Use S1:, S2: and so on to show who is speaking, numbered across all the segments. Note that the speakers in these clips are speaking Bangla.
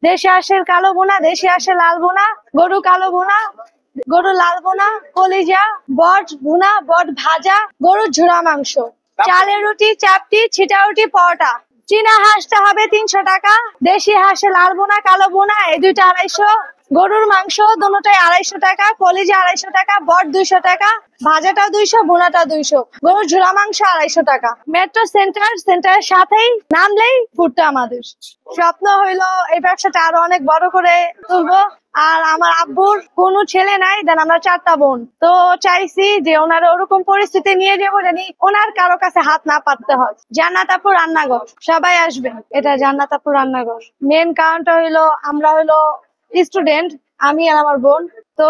S1: দেশি হাঁসের কালো বোনা, দেশি হাঁসের লাল বোনা, গরু কালো বোনা, গরু লাল বোনা, কলিজা, বট ভুনা, বট ভাজা, গরুর ঝুরা মাংস, চালের রুটি, চাপটি, ছিটা রুটি, পরোটা। চীনা হাঁসটা হবে 300 টাকা, দেশি হাঁসের লাল বোনা, কালো বোনা এই দুইটা 250, গরুর মাংস দুটোটাই 250 টাকা, কলিজা 250 টাকা, বট 200 টাকা, ভাজাটা 200, বোনাটা 200, গরুর ঝুরা মাংস 250 টাকা। মেট্রো সেন্টারের সাথেই নামলেই ফুটটা আমাদের। স্বপ্ন হইলো এই ব্যবসাটা আরো অনেক বড় করে তুলবো। আর আমার আব্বুর কোনো ছেলে নাই, দেন আমরা 4টা বোন, তো চাইছি যে ওনার ওরকম পরিস্থিতি নিয়ে যাবো জানি ওনার কারো কাছে হাত না পাততে হয়। জান্নাত আপুর রান্নাঘর, সবাই আসবেন, এটা জান্নাত আপুর রান্নাঘর। মেন কারণটা হইলো আমরা হইলো স্টুডেন্ট, আমি আর আমার বোন, তো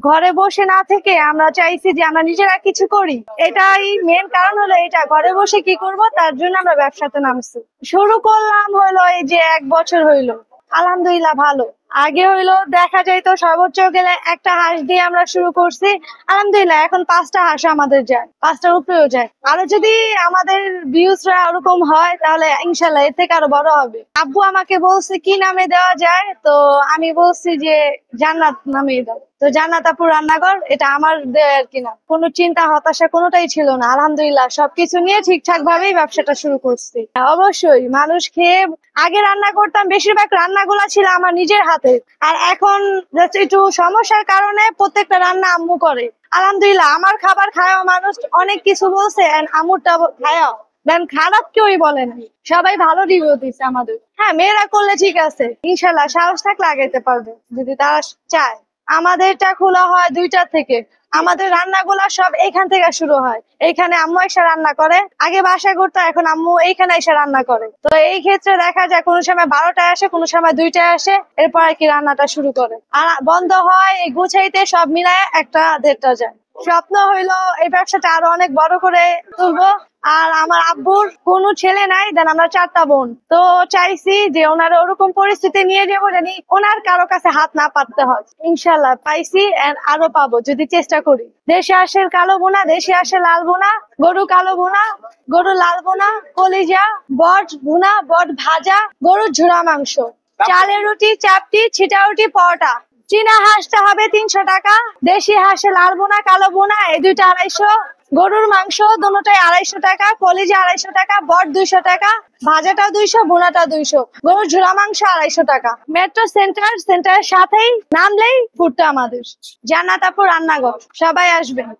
S1: ঘরে বসে না থেকে আমরা চাইছি যে আমরা নিজেরা কিছু করি। এটাই মেন কারণ হলো এটা, ঘরে বসে কি করব তার জন্য আমরা ব্যবসাতে নামছি। শুরু করলাম হইলো এই যে 1 বছর হইলো, আলহামদুলিল্লাহ ভালো। আগে হইলো দেখা যাইতো সর্বোচ্চ গেলে একটা হাঁস দিয়ে আমরা শুরু করছি, আলহামদুলিল্লাহ এখন 5টা হাঁস আমাদের যায়, 5টার উপরেও যায়। আরো যদি আমাদের ভিউজরা ওরকম হয় তাহলে ইনশাল্লাহ এর থেকে আরো বড় হবে। আব্বু আমাকে বলছে কি নামে দেওয়া যায়, তো আমি বলছি যে জান্নাত নামে দাও। তো জান্নাত আপুর রান্নাঘর এটা আমার দেয় আর কি না, কোনো চিন্তা হতাশা কোনোটাই ছিল না। আলহামদুলিল্লাহ সবকিছু নিয়ে ঠিকঠাক ভাবেই ব্যবসাটা শুরু করছি। অবশ্যই মানুষ খেয়ে, আগে রান্না করতাম বেশিরভাগ রান্নাগুলা ছিল আমার নিজের হাতে, আর এখন একটু সমস্যার কারণে প্রত্যেকটা রান্না আম্মু করে। আলহামদুলিল্লাহ আমার খাবার খায় মানুষ অনেক কিছু বলছে, আম্মুরটা খায় দেন খারাপ কেউই বলে না, সবাই ভালো রিভিউ দিচ্ছে আমাদের। হ্যাঁ, মেয়েরা করলে ঠিক আছে, ইনশাল্লাহ সাহস থাকলে আগাইতে পারবে যদি তারা চায়। আমাদেরটা খোলা হয় 2টা থেকে, আমাদের রান্নাগুলা সব এখান থেকে শুরু হয়। এইখানে আম্মু এসে রান্না করে, আগে বাসায় করতো, এখন আম্মু এইখানে এসে রান্না করে। তো এই ক্ষেত্রে দেখা যায় কোনো সময় 12টায় আসে, কোনো সময় 2টায় আসে, এরপর আর কি রান্নাটা শুরু করে, আর বন্ধ হয় এই গুছাইতে সব মিলায় 1টা 1:30টা যায়। স্বপ্ন হইলো এই ব্যবসাটা আরো অনেক বড় করে তুলবো। আর আমার আব্বুর কোনো ছেলে নাই, দেন আমরা 4টা বোন, তো চাইছি যে ওনার ওরকম পরিস্থিতি নিয়ে যাবো জানি ওনার কারো কাছে হাত না পাততে হয়। ইনশাল্লাহ পাইছি, আরো পাবো যদি চেষ্টা করি। দেশি হাঁসের কালো বোনা, দেশি হাঁসের লাল বোনা, গরু কালো বোনা, গরু লাল বোনা, কলিজা, বট ভুনা, বট ভাজা, গরুর ঝুরা মাংস, চালের রুটি, চাপটি, ছিটা রুটি, পরোটা। চীনা হাঁসটা হবে 300 টাকা, দেশি হাঁসের লাল বোনা, কালো বোনা এই দুইটা 250, গরুর মাংস দুটোটাই 250 টাকা, কলিজা 250 টাকা, বট 200 টাকা, ভাজাটা 200, বোনাটা 200, গরুর ঝুরা মাংস 250 টাকা। মেট্রো সেন্টারের সাথেই নামলেই ফুটটা আমাদের। জান্নাত আপুর রান্নাঘর, সবাই আসবেন।